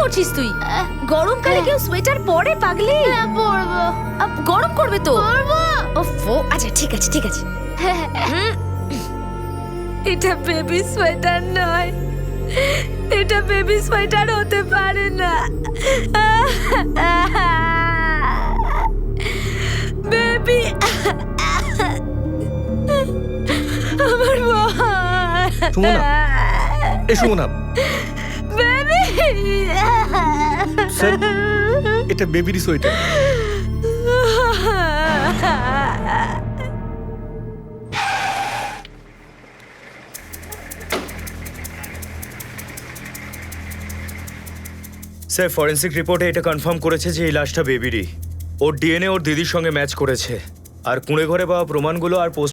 করছিস তুই? গরমকালে কেউ সোয়েটার পরে পাগলি? পরবো গরম করবে তো। পরবো। ওফো, আচ্ছা ঠিক আছে ঠিক আছে। এটা বেবি সোয়েটার নয়, এটা বেবি সোয়েটার হতে পারে না। বেবি আমার বোন। সুমনা, এ সুমনা, বেবি স্যার এটা বেবির সোয়েটার। স্যার ফরেন্সিক রিপোর্টে এটা কনফার্ম করেছে যে এই লাশটা বেবিরই। ওর ডিএনএ ওর দিদির সঙ্গে ম্যাচ করেছে। আর কুঁড়ে ঘরে পাওয়া প্রমাণগুলো আর